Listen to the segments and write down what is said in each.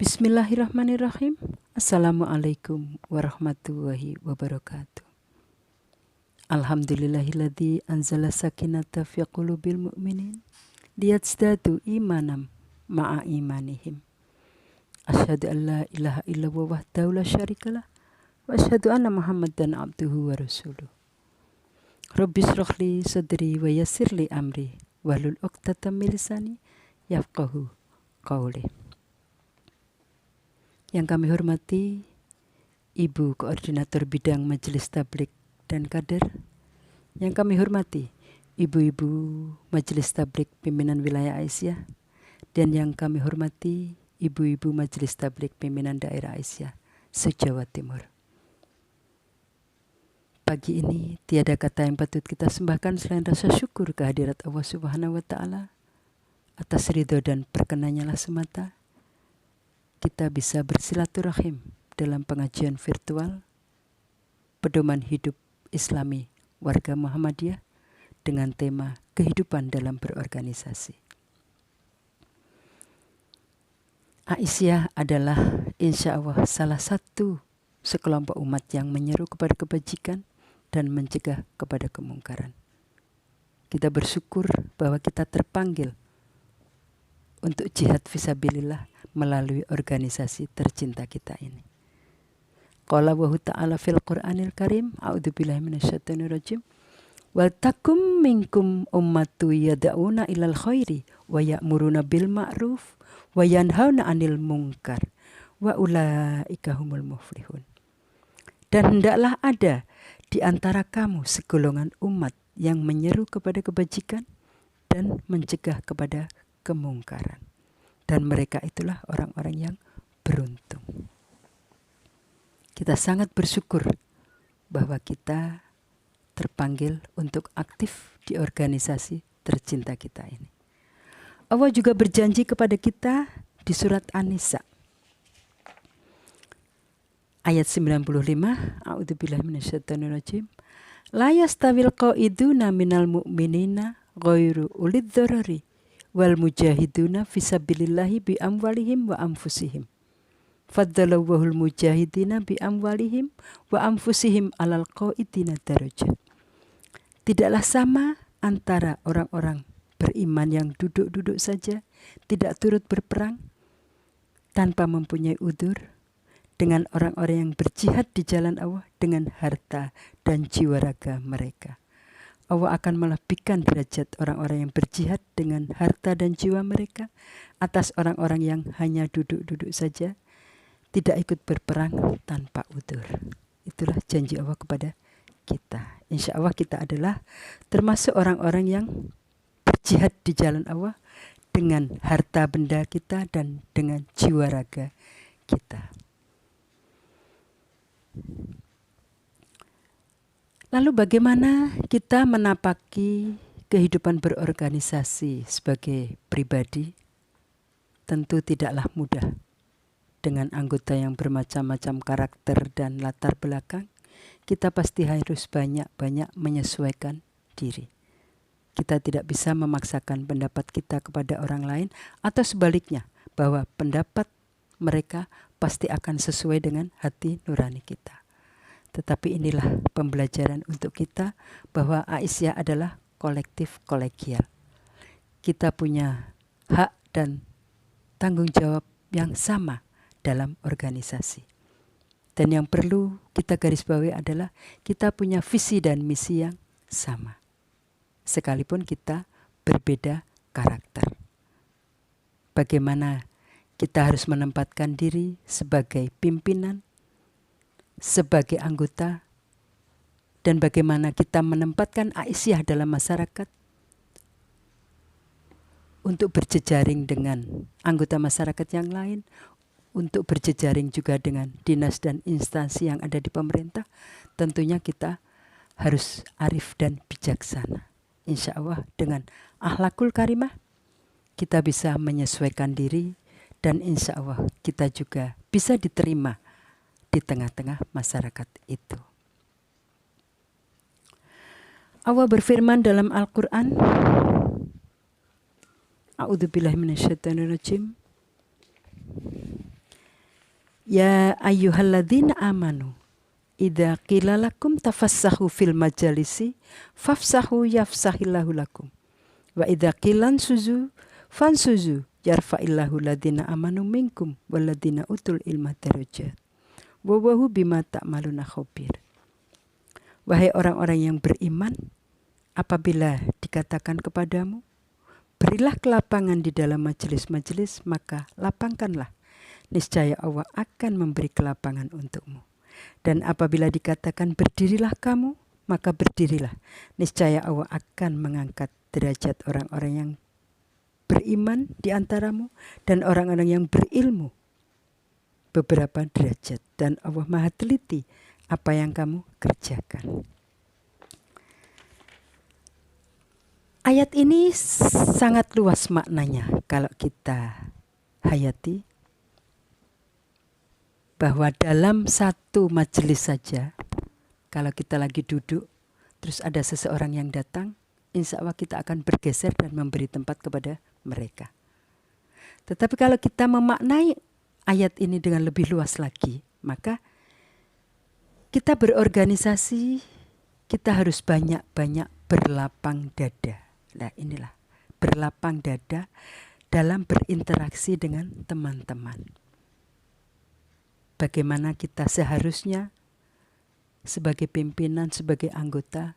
Bismillahirrahmanirrahim. Assalamualaikum warahmatullahi wabarakatuh. Alhamdulillahilladzi anzala sakinata fi qulubil mu'minin liyazdadu imanam ma'a imanihim. Asyhadu an la ilaha illallah wahdahu la syarikalah wa asyhadu anna Muhammadan abduhu wa rasuluh. Rabbi shrahli sadri wa yassirli amri wahlul 'uqdatam min lisani yafqahu qawli. Yang kami hormati Ibu Koordinator Bidang Majelis Tabligh dan Kader, yang kami hormati Ibu-Ibu Majelis Tabligh Pimpinan Wilayah Aisyah, dan yang kami hormati Ibu-Ibu Majelis Tabligh Pimpinan Daerah Aisyah se-Jawa Timur. Pagi ini tiada kata yang patut kita sembahkan selain rasa syukur kehadirat Allah Subhanahu wa Ta'ala. Atas ridho dan perkenannya lah semata kita bisa bersilaturahim dalam pengajian virtual pedoman hidup Islami warga Muhammadiyah dengan tema kehidupan dalam berorganisasi. Aisyah adalah insya Allah salah satu sekelompok umat yang menyeru kepada kebajikan dan mencegah kepada kemungkaran. Kita bersyukur bahwa kita terpanggil untuk jihad fisabilillah melalui organisasi tercinta kita ini. Qala wa ta'ala fil Qur'anil Karim, a'udzubillahi minasyaitonir rajim. Wal takum minkum ummatu yad'una ilal khairi wa ya'muruna bil ma'ruf wa yanhauna 'anil munkar wa ulaika humul muflihun. Dan hendaklah ada di antara kamu segolongan umat yang menyeru kepada kebajikan dan mencegah kepada kemungkaran. Dan mereka itulah orang-orang yang beruntung. Kita sangat bersyukur bahwa kita terpanggil untuk aktif di organisasi tercinta kita ini. Allah juga berjanji kepada kita di surat An-Nisa ayat 95, a'udzubillahi minasyaitonirrajim. La yastawil qa'iduna minal mu'minina ghairu ulid dzarari wal mujahiduna fisabilillahi bi amwalihim wa anfusihim. Faddalawahul mujahidina bi amwalihim wa anfusihim alal qa'idina darajat. Tidaklah sama antara orang-orang beriman yang duduk-duduk saja, tidak turut berperang tanpa mempunyai udzur, dengan orang-orang yang berjihad di jalan Allah dengan harta dan jiwa raga mereka. Allah akan melebihkan derajat orang-orang yang berjihad dengan harta dan jiwa mereka atas orang-orang yang hanya duduk-duduk saja, tidak ikut berperang tanpa udzur. Itulah janji Allah kepada kita. Insya Allah kita adalah termasuk orang-orang yang berjihad di jalan Allah dengan harta benda kita dan dengan jiwa raga kita. Lalu bagaimana kita menapaki kehidupan berorganisasi sebagai pribadi? Tentu tidaklah mudah. Dengan anggota yang bermacam-macam karakter dan latar belakang, kita pasti harus banyak-banyak menyesuaikan diri. Kita tidak bisa memaksakan pendapat kita kepada orang lain atau sebaliknya, bahwa pendapat mereka pasti akan sesuai dengan hati nurani kita. Tetapi inilah pembelajaran untuk kita bahwa Aisyah adalah kolektif kolegial. Kita punya hak dan tanggung jawab yang sama dalam organisasi. Dan yang perlu kita garis bawahi adalah kita punya visi dan misi yang sama. Sekalipun kita berbeda karakter. Bagaimana kita harus menempatkan diri sebagai pimpinan, sebagai anggota, dan bagaimana kita menempatkan Aisyah dalam masyarakat untuk berjejaring dengan anggota masyarakat yang lain, untuk berjejaring juga dengan dinas dan instansi yang ada di pemerintah. Tentunya kita harus arif dan bijaksana. Insya Allah dengan akhlakul karimah kita bisa menyesuaikan diri Dan insya Allah kita juga bisa diterima di tengah-tengah masyarakat itu. Allah berfirman dalam Al-Quran, A'udzubillahi minasyaitonirrajim. Ya ayyuhalladzina amanu idza qila lakum tafassahu fil majalisi fafsahu yafsahillahu lakum wa idza qilan suzu fansuzu yarfa'illahu ladzina amanu minkum walladzina utul ilma darajat wa huwa bima ta'maluna khabir. Wahai orang-orang yang beriman, apabila dikatakan kepadamu, berilah kelapangan di dalam majelis-majelis, maka lapangkanlah. Niscaya Allah akan memberi kelapangan untukmu. Dan apabila dikatakan berdirilah kamu, maka berdirilah. Niscaya Allah akan mengangkat derajat orang-orang yang beriman di antaramu dan orang-orang yang berilmu beberapa derajat. Dan Allah Maha teliti apa yang kamu kerjakan. Ayat ini sangat luas maknanya kalau kita hayati. Bahwa dalam satu majelis saja, kalau kita lagi duduk, terus ada seseorang yang datang, insya Allah kita akan bergeser dan memberi tempat kepada mereka. Tetapi kalau kita memaknai ayat ini dengan lebih luas lagi, maka kita berorganisasi, kita harus banyak-banyak berlapang dada. Nah inilah, berlapang dada dalam berinteraksi dengan teman-teman. Bagaimana kita seharusnya sebagai pimpinan, sebagai anggota,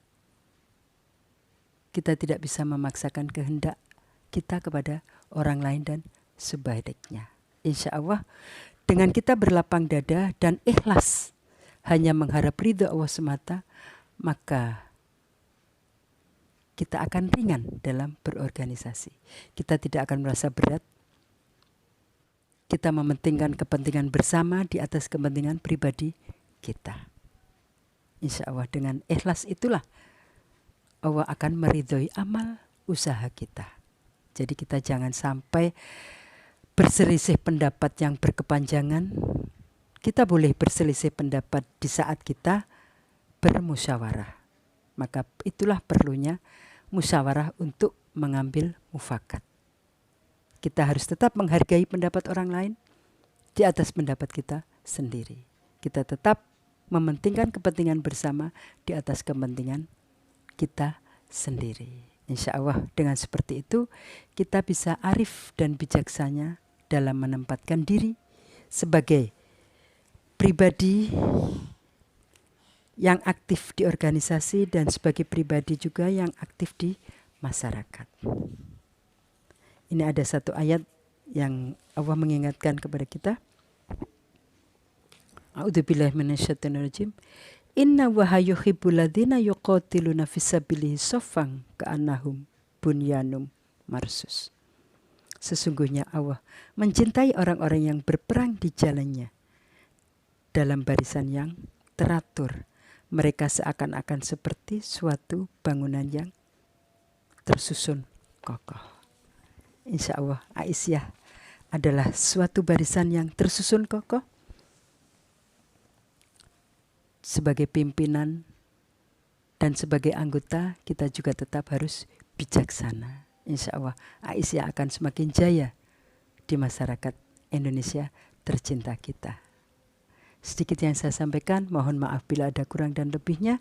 kita tidak bisa memaksakan kehendak kita kepada orang lain dan sebaliknya. Insya Allah dengan kita berlapang dada dan ikhlas hanya mengharap ridha Allah semata, maka kita akan ringan dalam berorganisasi. Kita tidak akan merasa berat. Kita mementingkan kepentingan bersama di atas kepentingan pribadi kita. Insya Allah dengan ikhlas itulah Allah akan meridhoi amal usaha kita. Jadi kita jangan sampai berselisih pendapat yang berkepanjangan. Kita boleh berselisih pendapat di saat kita bermusyawarah. Maka itulah perlunya musyawarah untuk mengambil mufakat. Kita harus tetap menghargai pendapat orang lain di atas pendapat kita sendiri. Kita tetap mementingkan kepentingan bersama di atas kepentingan kita sendiri. Insya Allah dengan seperti itu kita bisa arif dan bijaksana dalam menempatkan diri sebagai pribadi yang aktif di organisasi dan sebagai pribadi juga yang aktif di masyarakat. Ini ada satu ayat yang Allah mengingatkan kepada kita. A'udzubillahi minasyaitonirrajim. Inna Allaha yuhibbul ladzina yuqatiluna fisabilihi shaffan ka'annahum bunyanum marsus. Sesungguhnya Allah mencintai orang-orang yang berperang di jalannya dalam barisan yang teratur. Mereka seakan-akan seperti suatu bangunan yang tersusun kokoh. Insya Allah Aisyah adalah suatu barisan yang tersusun kokoh. Sebagai pimpinan dan sebagai anggota kita juga tetap harus bijaksana. Insya Allah Aisyah akan semakin jaya di masyarakat Indonesia tercinta kita. Sedikit yang saya sampaikan, mohon maaf bila ada kurang dan lebihnya.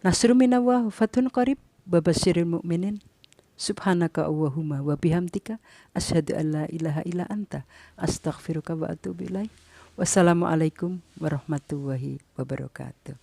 Nasrun minallah wa fathun qarib wa basyiril mu'minin. Subhanaka Allahumma wa bihamdika asyhadu an la ilaha illa anta astaghfiruka wa atubu ilaik. Wassalamualaikum warahmatullahi wabarakatuh.